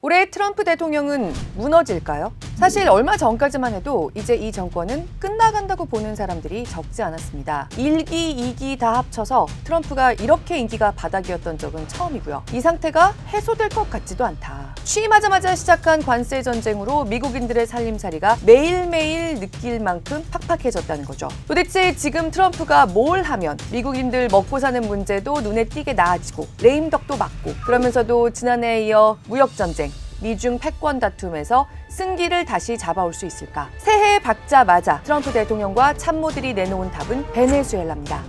올해 트럼프 대통령은 무너질까요? 사실 얼마 전까지만 해도 이제 이 정권은 끝나간다고 보는 사람들이 적지 않았습니다. 1기, 2기 다 합쳐서 트럼프가 이렇게 인기가 바닥이었던 적은 처음이고요. 이 상태가 해소될 것 같지도 않다. 취임하자마자 시작한 관세 전쟁으로 미국인들의 살림살이가 매일매일 느낄 만큼 팍팍해졌다는 거죠. 도대체 지금 트럼프가 뭘 하면 미국인들 먹고 사는 문제도 눈에 띄게 나아지고 레임덕도 맞고, 그러면서도 지난해에 이어 무역전쟁, 미중 패권 다툼에서 승기를 다시 잡아올 수 있을까? 새해 받자마자 트럼프 대통령과 참모들이 내놓은 답은 베네수엘라입니다.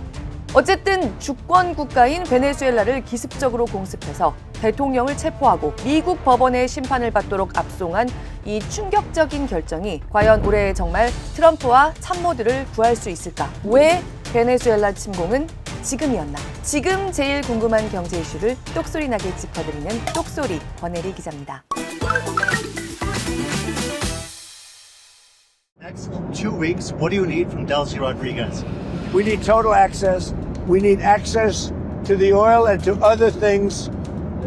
어쨌든 주권 국가인 베네수엘라를 기습적으로 공습해서 대통령을 체포하고 미국 법원의 심판을 받도록 압송한 이 충격적인 결정이 과연 올해 정말 트럼프와 참모들을 구할 수 있을까? 왜 베네수엘라 침공은 지금이었나? 지금 제일 궁금한 경제 이슈를 똑소리 나게 짚어드리는 똑소리 권혜리 기자입니다. Next 2 weeks, what do you need from Delcy Rodriguez? We need total access. We need access to the oil and to other things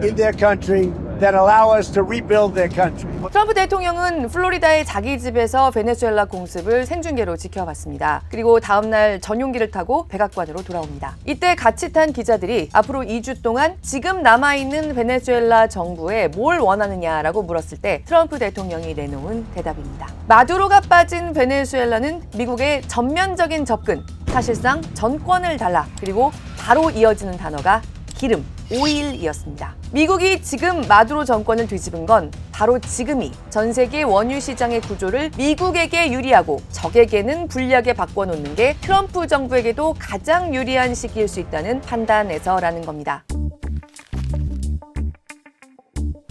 in their country that allow us to rebuild their country. 트럼프 대통령은 플로리다의 자기 집에서 베네수엘라 공습을 생중계로 지켜봤습니다. 그리고 다음날 전용기를 타고 백악관으로 돌아옵니다. 이때 같이 탄 기자들이 앞으로 2주 동안 지금 남아있는 베네수엘라 정부에 뭘 원하느냐라고 물었을 때 트럼프 대통령이 내놓은 대답입니다. 마두로가 빠진 베네수엘라는 미국의 전면적인 접근, 사실상 전권을 달라, 그리고 바로 이어지는 단어가 기름, 오일이었습니다. 미국이 지금 마두로 정권을 뒤집은 건 바로 지금이 전 세계 원유 시장의 구조를 미국에게 유리하고 적에게는 불리하게 바꿔놓는 게 트럼프 정부에게도 가장 유리한 시기일 수 있다는 판단에서라는 겁니다.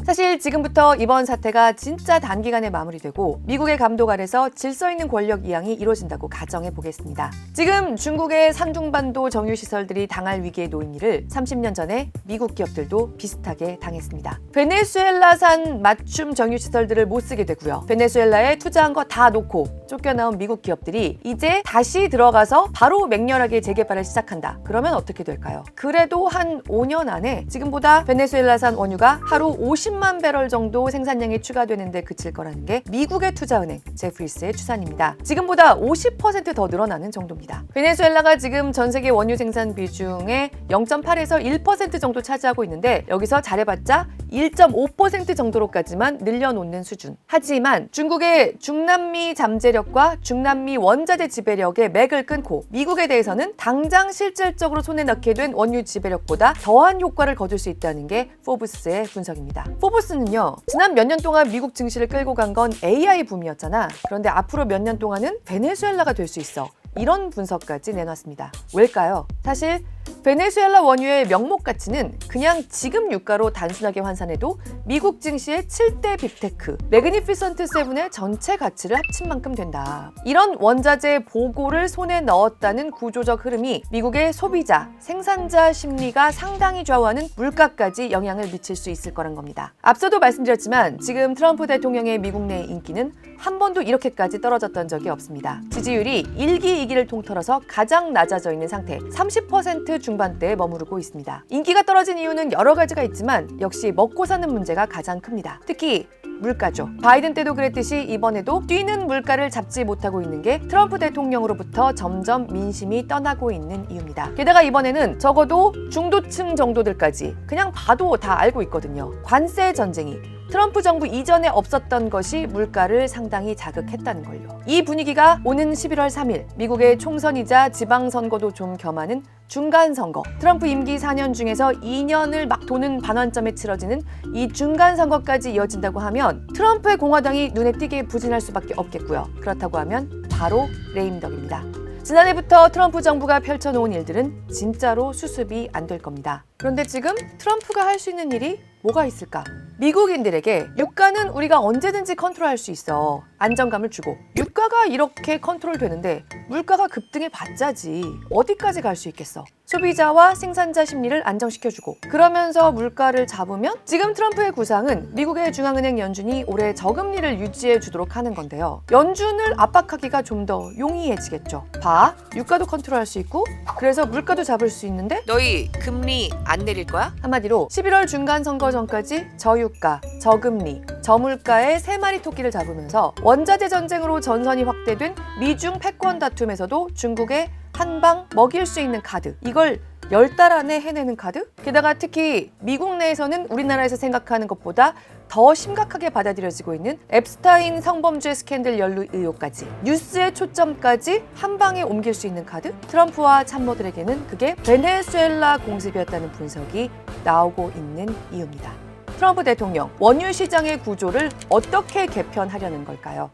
사실 지금부터 이번 사태가 진짜 단기간에 마무리되고 미국의 감독 아래서 질서 있는 권력 이양이 이루어진다고 가정해 보겠습니다. 지금 중국의 산둥반도 정유시설들이 당할 위기에 놓인 일을 30년 전에 미국 기업들도 비슷하게 당했습니다. 베네수엘라산 맞춤 정유시설들을 못 쓰게 되고요. 베네수엘라에 투자한 거 다 놓고 쫓겨나온 미국 기업들이 이제 다시 들어가서 바로 맹렬하게 재개발을 시작한다. 그러면 어떻게 될까요? 그래도 한 5년 안에 지금보다 베네수엘라산 원유가 하루 50만 배럴 정도 생산량이 추가되는데 그칠 거라는 게 미국의 투자은행 제프리스의 추산입니다. 지금보다 50% 더 늘어나는 정도입니다. 베네수엘라가 지금 전 세계 원유 생산 비중의 0.8에서 1% 정도 차지하고 있는데 여기서 잘해봤자 1.5% 정도로까지만 늘려놓는 수준. 하지만 중국의 중남미 잠재력과 중남미 원자재 지배력의 맥을 끊고 미국에 대해서는 당장 실질적으로 손에 넣게 된 원유 지배력보다 더한 효과를 거둘 수 있다는 게 포브스의 분석입니다. 포브스는요, 지난 몇 년 동안 미국 증시를 끌고 간 건 AI 붐이었잖아. 그런데 앞으로 몇 년 동안은 베네수엘라가 될 수 있어. 이런 분석까지 내놨습니다. 왜일까요? 사실 베네수엘라 원유의 명목 가치는 그냥 지금 유가로 단순하게 환산해도 미국 증시의 7대 빅테크, 매그니피선트 세븐의 전체 가치를 합친 만큼 된다. 이런 원자재 보고를 손에 넣었다는 구조적 흐름이 미국의 소비자, 생산자 심리가 상당히 좌우하는 물가까지 영향을 미칠 수 있을 거란 겁니다. 앞서도 말씀드렸지만 지금 트럼프 대통령의 미국 내 인기는 한 번도 이렇게까지 떨어졌던 적이 없습니다. 지지율이 1기, 2기를 통틀어서 가장 낮아져 있는 상태, 30% 중반대에 머무르고 있습니다. 인기가 떨어진 이유는 여러 가지가 있지만 역시 먹고 사는 문제가 가장 큽니다. 특히 물가죠. 바이든 때도 그랬듯이 이번에도 뛰는 물가를 잡지 못하고 있는 게 트럼프 대통령으로부터 점점 민심이 떠나고 있는 이유입니다. 게다가 이번에는 적어도 중도층 정도들까지 그냥 봐도 다 알고 있거든요. 관세 전쟁이 트럼프 정부 이전에 없었던 것이 물가를 상당히 자극했다는 걸요. 이 분위기가 오는 11월 3일 미국의 총선이자 지방선거도 좀 겸하는 중간선거, 트럼프 임기 4년 중에서 2년을 막 도는 반환점에 치러지는 이 중간선거까지 이어진다고 하면 트럼프의 공화당이 눈에 띄게 부진할 수밖에 없겠고요. 그렇다고 하면 바로 레임덕입니다. 지난해부터 트럼프 정부가 펼쳐놓은 일들은 진짜로 수습이 안 될 겁니다. 그런데 지금 트럼프가 할 수 있는 일이 뭐가 있을까? 미국인들에게 유가는 우리가 언제든지 컨트롤할 수 있어. 안정감을 주고. 유가가 이렇게 컨트롤 되는데 물가가 급등해 봤자지. 어디까지 갈 수 있겠어? 소비자와 생산자 심리를 안정시켜주고 그러면서 물가를 잡으면 지금 트럼프의 구상은 미국의 중앙은행 연준이 올해 저금리를 유지해 주도록 하는 건데요. 연준을 압박하기가 좀 더 용이해지겠죠. 봐, 유가도 컨트롤할 수 있고 그래서 물가도 잡을 수 있는데 너희 금리 안 내릴 거야? 한마디로 11월 중간 선거 전까지 저유 저유가, 저금리, 저물가의 3마리 토끼를 잡으면서 원자재 전쟁으로 전선이 확대된 미중 패권 다툼에서도 중국에 한 방 먹일 수 있는 카드, 이걸 10달 안에 해내는 카드? 게다가 특히 미국 내에서는 우리나라에서 생각하는 것보다 더 심각하게 받아들여지고 있는 앱스타인 성범죄 스캔들 연루 의혹까지, 뉴스의 초점까지 한 방에 옮길 수 있는 카드? 트럼프와 참모들에게는 그게 베네수엘라 공습이었다는 분석이 나오고 있는 이유입니다. 트럼프 대통령, 원유 시장의 구조를 어떻게 개편하려는 걸까요?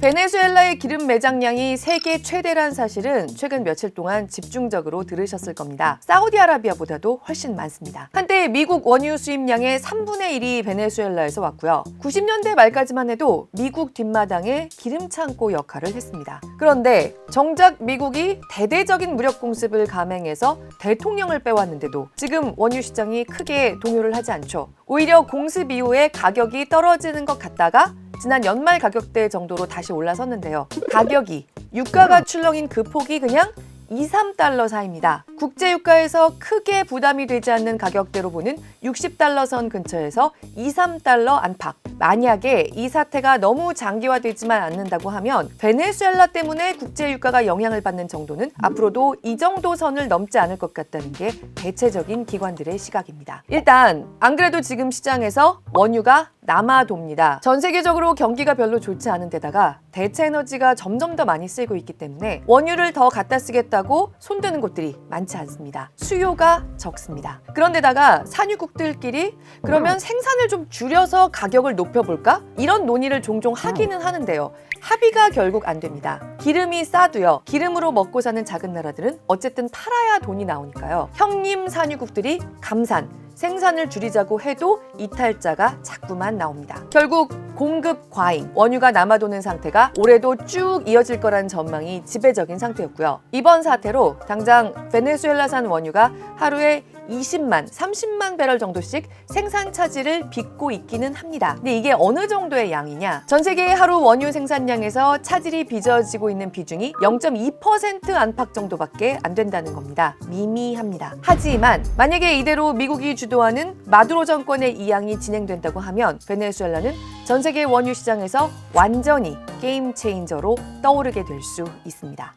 베네수엘라의 기름 매장량이 세계 최대란 사실은 최근 며칠 동안 집중적으로 들으셨을 겁니다. 사우디아라비아보다도 훨씬 많습니다. 한때 미국 원유 수입량의 3분의 1이 베네수엘라에서 왔고요. 90년대 말까지만 해도 미국 뒷마당의 기름 창고 역할을 했습니다. 그런데 정작 미국이 대대적인 무력 공습을 감행해서 대통령을 빼왔는데도 지금 원유 시장이 크게 동요를 하지 않죠. 오히려 공습 이후에 가격이 떨어지는 것 같다가 지난 연말 가격대 정도로 다시 올라섰는데요. 가격이, 유가가 출렁인 그 폭이 그냥 2, 3달러 사이입니다. 국제유가에서 크게 부담이 되지 않는 가격대로 보는 60달러 선 근처에서 2, 3달러 안팎. 만약에 이 사태가 너무 장기화되지만 않는다고 하면 베네수엘라 때문에 국제유가가 영향을 받는 정도는 앞으로도 이 정도 선을 넘지 않을 것 같다는 게 대체적인 기관들의 시각입니다. 일단 안 그래도 지금 시장에서 원유가 남아돕니다. 전 세계적으로 경기가 별로 좋지 않은 데다가 대체 에너지가 점점 더 많이 쓰이고 있기 때문에 원유를 더 갖다 쓰겠다고 손드는 곳들이 많지 않습니다. 수요가 적습니다. 그런데다가 산유국들끼리 그러면 생산을 좀 줄여서 가격을 높여볼까? 이런 논의를 종종 하기는 하는데요. 합의가 결국 안 됩니다. 기름이 싸도요. 기름으로 먹고 사는 작은 나라들은 어쨌든 팔아야 돈이 나오니까요. 형님 산유국들이 감산, 생산을 줄이자고 해도 이탈자가 자꾸만 나옵니다. 결국 공급 과잉, 원유가 남아도는 상태가 올해도 쭉 이어질 거라는 전망이 지배적인 상태였고요. 이번 사태로 당장 베네수엘라산 원유가 하루에 20만, 30만 배럴 정도씩 생산 차질을 빚고 있기는 합니다. 근데 이게 어느 정도의 양이냐? 전 세계의 하루 원유 생산량에서 차질이 빚어지고 있는 비중이 0.2% 안팎 정도밖에 안 된다는 겁니다. 미미합니다. 하지만 만약에 이대로 미국이 주도하는 마두로 정권의 이양이 진행된다고 하면 베네수엘라는 전 세계 원유 시장에서 완전히 게임 체인저로 떠오르게 될 수 있습니다.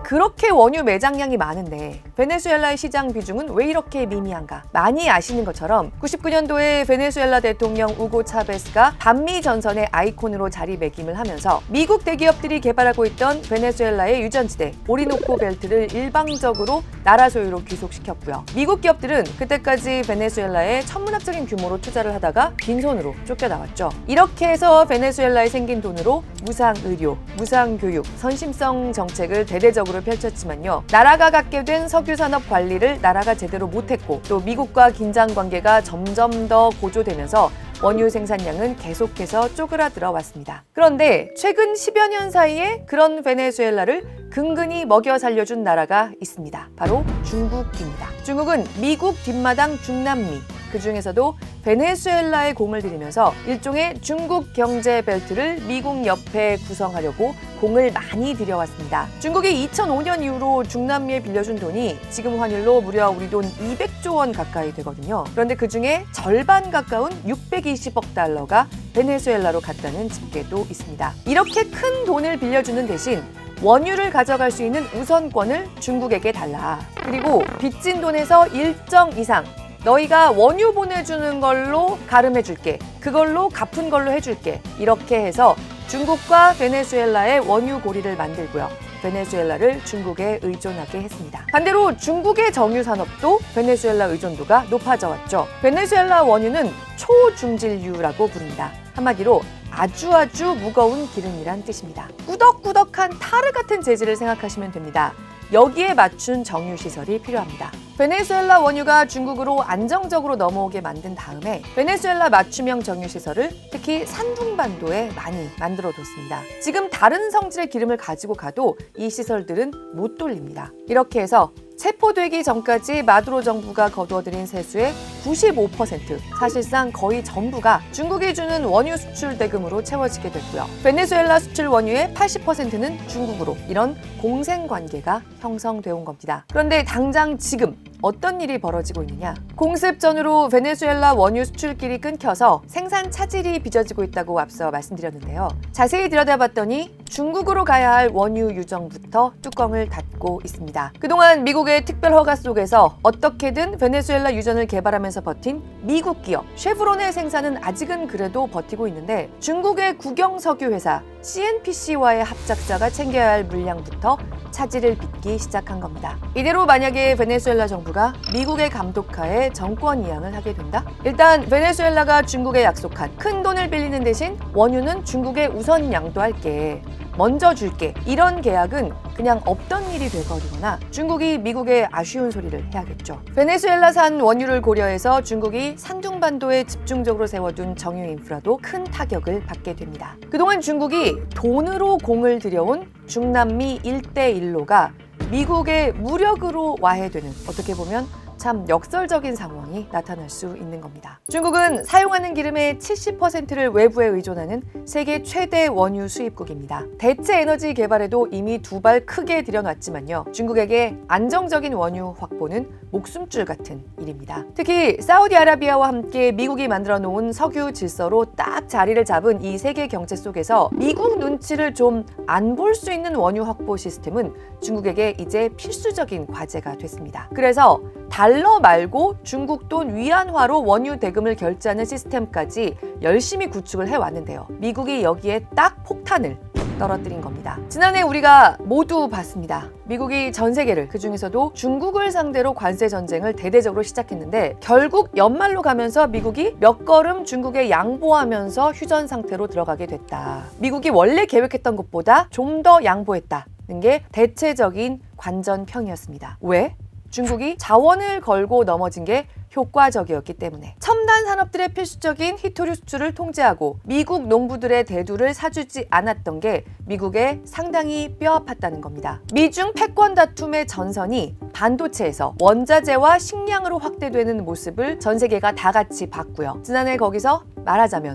그렇게 원유 매장량이 많은데 베네수엘라의 시장 비중은 왜 이렇게 미미한가? 많이 아시는 것처럼 99년도에 베네수엘라 대통령 우고 차베스가 반미 전선의 아이콘으로 자리매김을 하면서 미국 대기업들이 개발하고 있던 베네수엘라의 유전지대 오리노코 벨트를 일방적으로 나라 소유로 귀속시켰고요. 미국 기업들은 그때까지 베네수엘라에 천문학적인 규모로 투자를 하다가 빈손으로 쫓겨나왔죠. 이렇게 해서 베네수엘라에 생긴 돈으로 무상 의료, 무상 교육, 선심성 정책을 대대적으로 펼쳤지만요. 나라가 갖게 된 석유 산업 관리를 나라가 제대로 못했고 또 미국과 긴장 관계가 점점 더 고조되면서 원유 생산량은 계속해서 쪼그라들어 왔습니다. 그런데 최근 10여 년 사이에 그런 베네수엘라를 근근히 먹여 살려준 나라가 있습니다. 바로 중국입니다. 중국은 미국 뒷마당 중남미, 그 중에서도 베네수엘라에 공을 들이면서 일종의 중국 경제 벨트를 미국 옆에 구성하려고 공을 많이 들여왔습니다. 중국이 2005년 이후로 중남미에 빌려준 돈이 지금 환율로 무려 우리 돈 200조 원 가까이 되거든요. 그런데 그중에 절반 가까운 620억 달러가 베네수엘라로 갔다는 집계도 있습니다. 이렇게 큰 돈을 빌려주는 대신 원유를 가져갈 수 있는 우선권을 중국에게 달라. 그리고 빚진 돈에서 일정 이상 너희가 원유 보내주는 걸로 가름해줄게. 그걸로 갚은 걸로 해줄게. 이렇게 해서 중국과 베네수엘라의 원유 고리를 만들고요. 베네수엘라를 중국에 의존하게 했습니다. 반대로 중국의 정유 산업도 베네수엘라 의존도가 높아져 왔죠. 베네수엘라 원유는 초중질유라고 부릅니다. 한마디로 아주 무거운 기름이란 뜻입니다. 꾸덕꾸덕한 타르 같은 재질을 생각하시면 됩니다. 여기에 맞춘 정유 시설이 필요합니다. 베네수엘라 원유가 중국으로 안정적으로 넘어오게 만든 다음에 베네수엘라 맞춤형 정유시설을 특히 산둥반도에 많이 만들어뒀습니다. 지금 다른 성질의 기름을 가지고 가도 이 시설들은 못 돌립니다. 이렇게 해서 체포되기 전까지 마두로 정부가 거두어들인 세수의 95%, 사실상 거의 전부가 중국이 주는 원유 수출 대금으로 채워지게 됐고요. 베네수엘라 수출 원유의 80%는 중국으로, 이런 공생관계가 형성되어 온 겁니다. 그런데 당장 지금 어떤 일이 벌어지고 있느냐? 공습전으로 베네수엘라 원유 수출길이 끊겨서 생산 차질이 빚어지고 있다고 앞서 말씀드렸는데요. 자세히 들여다봤더니 중국으로 가야 할 원유 유정부터 뚜껑을 닫고 있습니다. 그동안 미국의 특별 허가 속에서 어떻게든 베네수엘라 유전을 개발하면서 버틴 미국 기업 쉐브론의 생산은 아직은 그래도 버티고 있는데 중국의 국영 석유 회사 CNPC와의 합작사가 챙겨야 할 물량부터 차질을 빚기 시작한 겁니다. 이대로 만약에 베네수엘라 정부가 미국의 감독하에 정권 이양을 하게 된다? 일단 베네수엘라가 중국에 약속한 큰 돈을 빌리는 대신 원유는 중국에 우선 양도할게, 먼저 줄게, 이런 계약은 그냥 없던 일이 돼버리거나 중국이 미국에 아쉬운 소리를 해야겠죠. 베네수엘라산 원유를 고려해서 중국이 산둥반도에 집중적으로 세워둔 정유 인프라도 큰 타격을 받게 됩니다. 그동안 중국이 돈으로 공을 들여온 중남미 1대1로가 미국의 무력으로 와해되는, 어떻게 보면 참 역설적인 상황이 나타날 수 있는 겁니다. 중국은 사용하는 기름의 70%를 외부에 의존하는 세계 최대 원유 수입국입니다. 대체 에너지 개발에도 이미 두 발 크게 들여놨지만요. 중국에게 안정적인 원유 확보는 목숨줄 같은 일입니다. 특히 사우디아라비아와 함께 미국이 만들어 놓은 석유 질서로 딱 자리를 잡은 이 세계 경제 속에서 미국 눈치를 좀 안 볼 수 있는 원유 확보 시스템은 중국에게 이제 필수적인 과제가 됐습니다. 그래서 달러 말고 중국 돈 위안화로 원유 대금을 결제하는 시스템까지 열심히 구축을 해왔는데요. 미국이 여기에 딱 폭탄을 떨어뜨린 겁니다. 지난해 우리가 모두 봤습니다. 미국이 전 세계를, 그중에서도 중국을 상대로 관세 전쟁을 대대적으로 시작했는데 결국 연말로 가면서 미국이 몇 걸음 중국에 양보하면서 휴전 상태로 들어가게 됐다. 미국이 원래 계획했던 것보다 좀 더 양보했다는 게 대체적인 관전평이었습니다. 왜? 중국이 자원을 걸고 넘어진 게 효과적이었기 때문에. 첨단 산업들의 필수적인 희토류 수출을 통제하고 미국 농부들의 대두를 사주지 않았던 게 미국에 상당히 뼈아팠다는 겁니다. 미중 패권 다툼의 전선이 반도체에서 원자재와 식량으로 확대되는 모습을 전 세계가 다 같이 봤고요. 지난해 거기서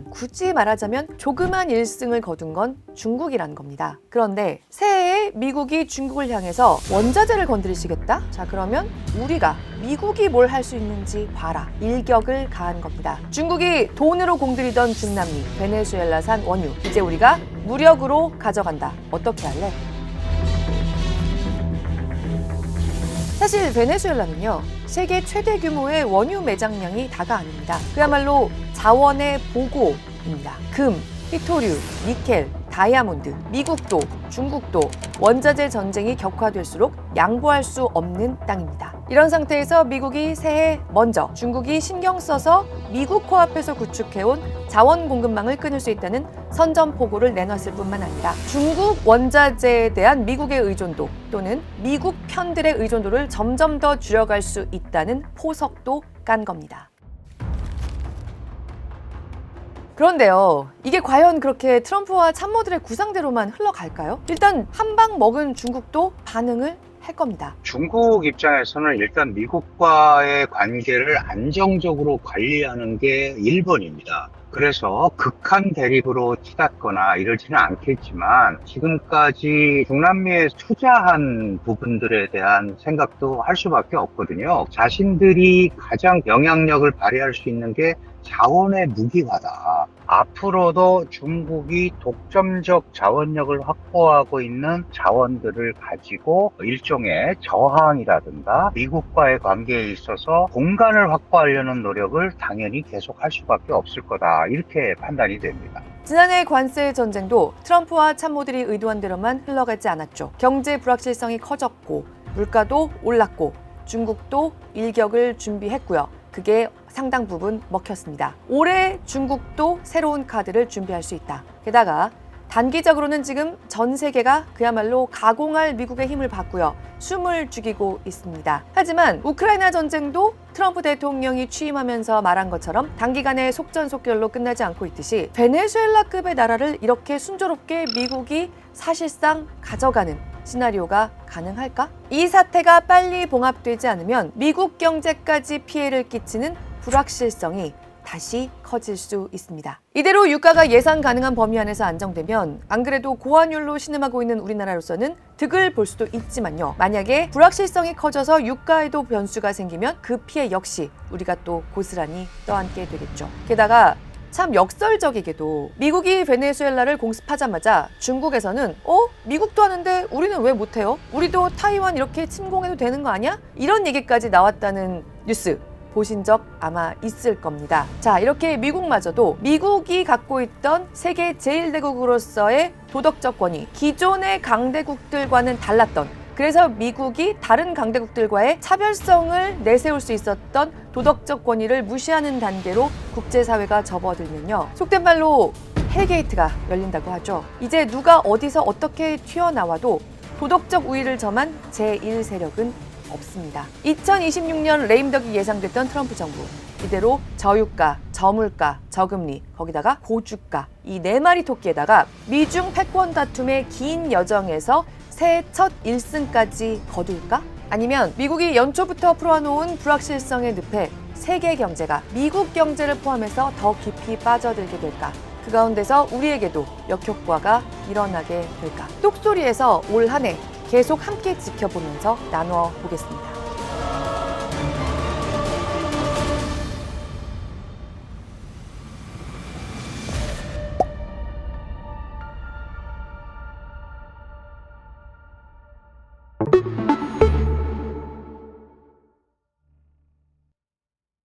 굳이 말하자면 조그만 1승을 거둔 건 중국이란 겁니다. 그런데 새해에 미국이 중국을 향해서 원자재를 건드리시겠다? 자, 그러면 우리가 미국이 뭘 할 수 있는지 봐라. 일격을 가한 겁니다. 중국이 돈으로 공들이던 중남미 베네수엘라산 원유, 이제 우리가 무력으로 가져간다. 어떻게 할래? 사실 베네수엘라는요, 세계 최대 규모의 원유 매장량이 다가 아닙니다. 그야말로 자원의 보고입니다. 금, 희토류, 니켈, 다이아몬드, 미국도, 중국도 원자재 전쟁이 격화될수록 양보할 수 없는 땅입니다. 이런 상태에서 미국이 새해 먼저 중국이 신경 써서 미국 코앞에서 구축해온 자원 공급망을 끊을 수 있다는 선전포고를 내놨을 뿐만 아니라 중국 원자재에 대한 미국의 의존도 또는 미국 편들의 의존도를 점점 더 줄여갈 수 있다는 포석도 깐 겁니다. 그런데요, 이게 과연 그렇게 트럼프와 참모들의 구상대로만 흘러갈까요? 일단 한 방 먹은 중국도 반응을 할 겁니다. 중국 입장에서는 일단 미국과의 관계를 안정적으로 관리하는 게 1번입니다. 그래서 극한 대립으로 치닫거나 이러지는 않겠지만 지금까지 중남미에 투자한 부분들에 대한 생각도 할 수밖에 없거든요. 자신들이 가장 영향력을 발휘할 수 있는 게 자원의 무기화다. 앞으로도 중국이 독점적 자원력을 확보하고 있는 자원들을 가지고 일종의 저항이라든가 미국과의 관계에 있어서 공간을 확보하려는 노력을 당연히 계속할 수밖에 없을 거다. 이렇게 판단이 됩니다. 지난해 관세 전쟁도 트럼프와 참모들이 의도한 대로만 흘러가지 않았죠. 경제 불확실성이 커졌고 물가도 올랐고 중국도 일격을 준비했고요. 그게 상당 부분 먹혔습니다. 올해 중국도 새로운 카드를 준비할 수 있다. 게다가 단기적으로는 지금 전 세계가 그야말로 가공할 미국의 힘을 받고요. 숨을 죽이고 있습니다. 하지만 우크라이나 전쟁도 트럼프 대통령이 취임하면서 말한 것처럼 단기간에 속전속결로 끝나지 않고 있듯이 베네수엘라급의 나라를 이렇게 순조롭게 미국이 사실상 가져가는 시나리오가 가능할까? 이 사태가 빨리 봉합되지 않으면 미국 경제까지 피해를 끼치는 불확실성이 다시 커질 수 있습니다. 이대로 유가가 예상 가능한 범위 안에서 안정되면 안 그래도 고환율로 신음하고 있는 우리나라로서는 득을 볼 수도 있지만요. 만약에 불확실성이 커져서 유가에도 변수가 생기면 그 피해 역시 우리가 또 고스란히 떠안게 되겠죠. 게다가 참 역설적이게도 미국이 베네수엘라를 공습하자마자 중국에서는 미국도 하는데 우리는 왜 못해요? 우리도 타이완 이렇게 침공해도 되는 거 아니야? 이런 얘기까지 나왔다는 뉴스 보신 적 아마 있을 겁니다. 자, 이렇게 미국마저도 미국이 갖고 있던 세계 제1대국으로서의 도덕적 권위, 기존의 강대국들과는 달랐던, 그래서 미국이 다른 강대국들과의 차별성을 내세울 수 있었던 도덕적 권위를 무시하는 단계로 국제사회가 접어들면요. 속된 말로 헬게이트가 열린다고 하죠. 이제 누가 어디서 어떻게 튀어나와도 도덕적 우위를 점한 제1세력은 없습니다. 2026년 레임덕이 예상됐던 트럼프 정부. 이대로 저유가, 저물가, 저금리, 거기다가 고주가, 이 네 마리 토끼에다가 미중 패권 다툼의 긴 여정에서 새해 첫 1승까지 거둘까? 아니면 미국이 연초부터 풀어놓은 불확실성의 늪에 세계 경제가 미국 경제를 포함해서 더 깊이 빠져들게 될까? 그 가운데서 우리에게도 역효과가 일어나게 될까? 똑소리에서 올 한 해 계속 함께 지켜보면서 나누어 보겠습니다.